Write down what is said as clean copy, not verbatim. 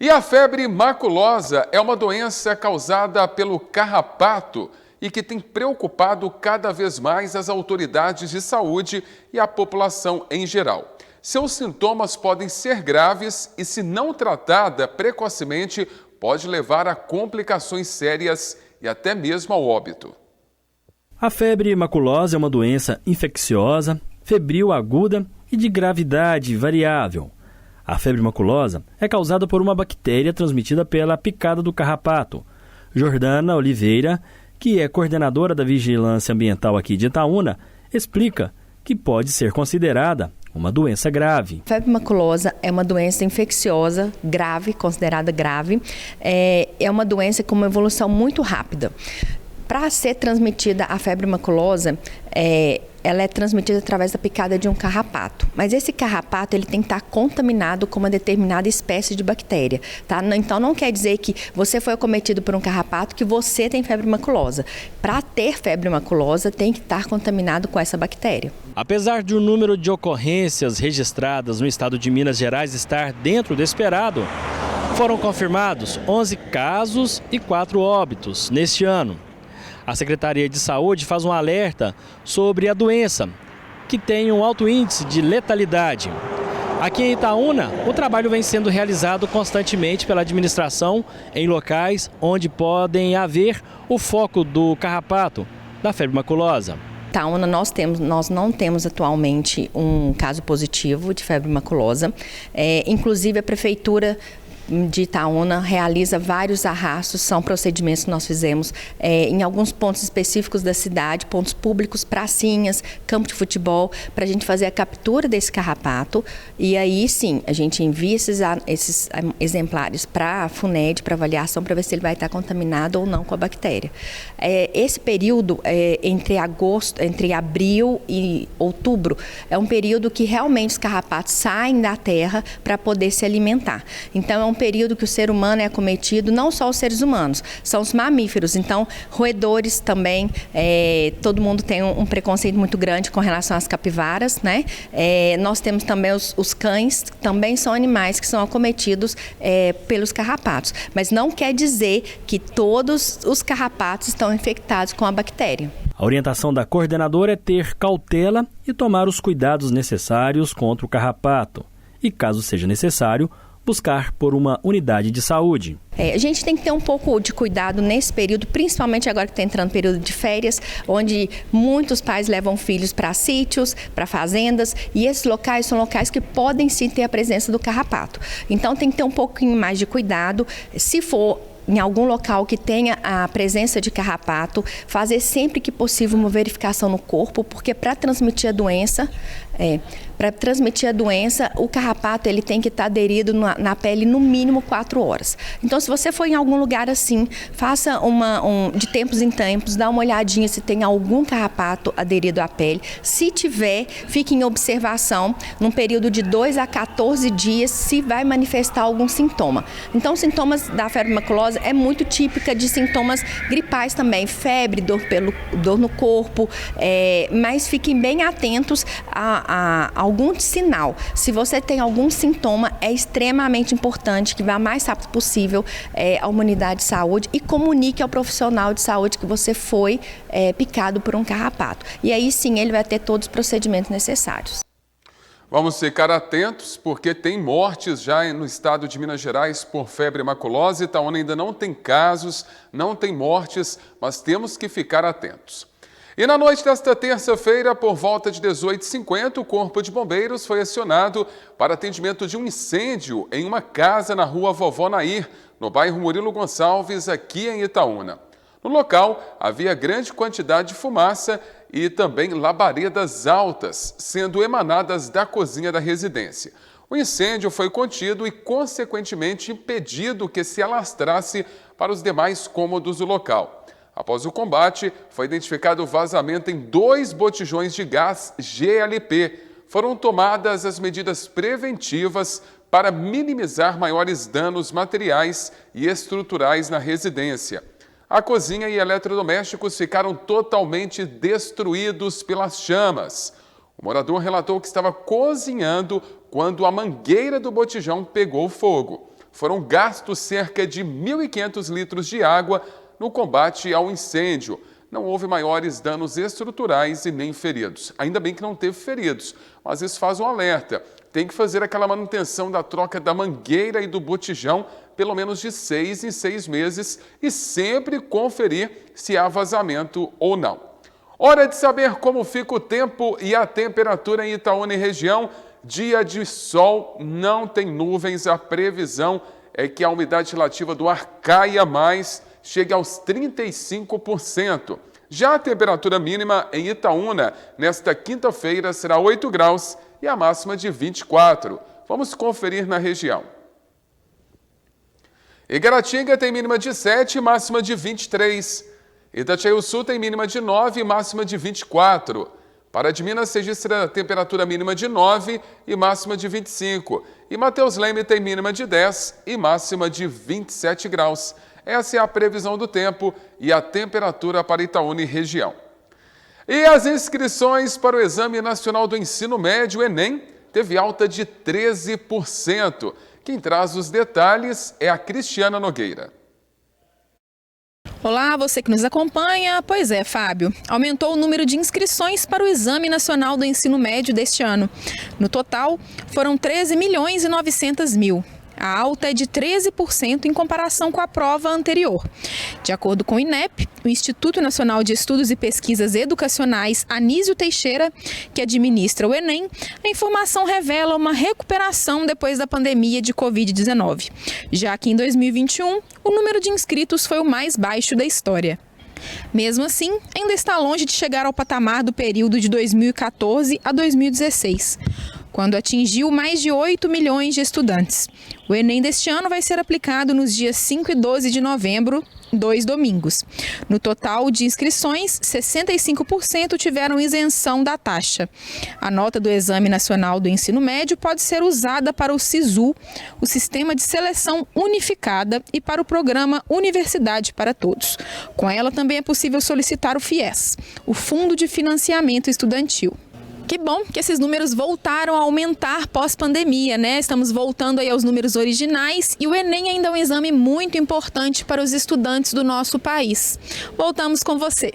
E a febre maculosa é uma doença causada pelo carrapato e que tem preocupado cada vez mais as autoridades de saúde e a população em geral. Seus sintomas podem ser graves e, se não tratada precocemente, pode levar a complicações sérias e até mesmo ao óbito. A febre maculosa é uma doença infecciosa, febril aguda e de gravidade variável. A febre maculosa é causada por uma bactéria transmitida pela picada do carrapato. Jordana Oliveira, que é coordenadora da Vigilância Ambiental aqui de Itaúna, explica que pode ser considerada uma doença grave. A febre maculosa é uma doença infecciosa, grave, considerada grave. É uma doença com uma evolução muito rápida. Para ser transmitida a febre maculosa, ela é transmitida através da picada de um carrapato. Mas esse carrapato ele tem que estar contaminado com uma determinada espécie de bactéria. Tá? Então não quer dizer que você foi acometido por um carrapato que você tem febre maculosa. Para ter febre maculosa tem que estar contaminado com essa bactéria. Apesar de o número de ocorrências registradas no estado de Minas Gerais estar dentro do esperado, foram confirmados 11 casos e 4 óbitos neste ano. A Secretaria de Saúde faz um alerta sobre a doença, que tem um alto índice de letalidade. Aqui em Itaúna, o trabalho vem sendo realizado constantemente pela administração em locais onde podem haver o foco do carrapato, da febre maculosa. Itaúna, nós não temos atualmente um caso positivo de febre maculosa. Inclusive, a Prefeitura de Itaúna realiza vários arrastos, são procedimentos que nós fizemos em alguns pontos específicos da cidade, pontos públicos, pracinhas, campo de futebol, para a gente fazer a captura desse carrapato e aí sim, a gente envia esses exemplares para a FUNED, para avaliação, para ver se ele vai estar contaminado ou não com a bactéria. Esse período entre abril e outubro, é um período que realmente os carrapatos saem da terra para poder se alimentar. Então é um período que o ser humano é acometido, não só os seres humanos, são os mamíferos, então roedores também, todo mundo tem um preconceito muito grande com relação às capivaras, né? Nós temos também os cães, também são animais que são acometidos pelos carrapatos, mas não quer dizer que todos os carrapatos estão infectados com a bactéria. A orientação da coordenadora é ter cautela e tomar os cuidados necessários contra o carrapato e, caso seja necessário, buscar por uma unidade de saúde. A gente tem que ter um pouco de cuidado nesse período, principalmente agora que está entrando o período de férias, onde muitos pais levam filhos para sítios, para fazendas, e esses locais são locais que podem sim ter a presença do carrapato. Então tem que ter um pouquinho mais de cuidado. Se for em algum local que tenha a presença de carrapato, fazer sempre que possível uma verificação no corpo, porque para transmitir a doença, o carrapato ele tem que estar aderido na pele no mínimo 4 horas. Então, se você for em algum lugar assim, faça de tempos em tempos, dá uma olhadinha se tem algum carrapato aderido à pele. Se tiver, fique em observação num período de 2 a 14 dias se vai manifestar algum sintoma. Então, sintomas da febre maculosa é muito típica de sintomas gripais também, febre, dor no corpo, mas fiquem bem atentos a algum sinal. Se você tem algum sintoma, é extremamente importante que vá o mais rápido possível à unidade de saúde e comunique ao profissional de saúde que você foi picado por um carrapato. E aí sim, ele vai ter todos os procedimentos necessários. Vamos ficar atentos porque tem mortes já no estado de Minas Gerais por febre maculosa. Itaúna ainda não tem casos, não tem mortes, mas temos que ficar atentos. E na noite desta terça-feira, por volta de 18h50, o Corpo de Bombeiros foi acionado para atendimento de um incêndio em uma casa na rua Vovó Nair, no bairro Murilo Gonçalves, aqui em Itaúna. No local, havia grande quantidade de fumaça e também labaredas altas, sendo emanadas da cozinha da residência. O incêndio foi contido e, consequentemente, impedido que se alastrasse para os demais cômodos do local. Após o combate, foi identificado o vazamento em 2 botijões de gás GLP. Foram tomadas as medidas preventivas para minimizar maiores danos materiais e estruturais na residência. A cozinha e eletrodomésticos ficaram totalmente destruídos pelas chamas. O morador relatou que estava cozinhando quando a mangueira do botijão pegou fogo. foram gastos cerca de 1.500 litros de água no combate ao incêndio. Não houve maiores danos estruturais e nem feridos. Ainda bem que não teve feridos, mas isso faz um alerta. Tem que fazer aquela manutenção da troca da mangueira e do botijão pelo menos de 6 em 6 meses e sempre conferir se há vazamento ou não. Hora de saber como fica o tempo e a temperatura em Itaúna e região. Dia de sol, não tem nuvens. A previsão é que a umidade relativa do ar caia mais, chegue aos 35%. Já a temperatura mínima em Itaúna, nesta quinta-feira, será 8 graus e a máxima de 24. Vamos conferir na região. Igaratinga tem mínima de 7 e máxima de 23. Itatiaia-Sul tem mínima de 9 e máxima de 24. Pará de Minas registra temperatura mínima de 9 e máxima de 25. E Mateus Leme tem mínima de 10 e máxima de 27 graus. Essa é a previsão do tempo e a temperatura para Itaúna e região. E as inscrições para o Exame Nacional do Ensino Médio, Enem, teve alta de 13%. Quem traz os detalhes é a Cristiana Nogueira. Olá, você que nos acompanha. Pois é, Fábio, aumentou o número de inscrições para o Exame Nacional do Ensino Médio deste ano. No total, foram 13.900.000. A alta é de 13% em comparação com a prova anterior. De acordo com o INEP, o Instituto Nacional de Estudos e Pesquisas Educacionais Anísio Teixeira, que administra o Enem, a informação revela uma recuperação depois da pandemia de Covid-19, já que em 2021 o número de inscritos foi o mais baixo da história. Mesmo assim, ainda está longe de chegar ao patamar do período de 2014 a 2016, quando atingiu mais de 8 milhões de estudantes. O Enem deste ano vai ser aplicado nos dias 5 e 12 de novembro, 2 domingos. No total de inscrições, 65% tiveram isenção da taxa. A nota do Exame Nacional do Ensino Médio pode ser usada para o SISU, o Sistema de Seleção Unificada, e para o programa Universidade para Todos. Com ela também é possível solicitar o FIES, o Fundo de Financiamento Estudantil. Que bom que esses números voltaram a aumentar pós-pandemia, né? Estamos voltando aí aos números originais e o Enem ainda é um exame muito importante para os estudantes do nosso país. Voltamos com você.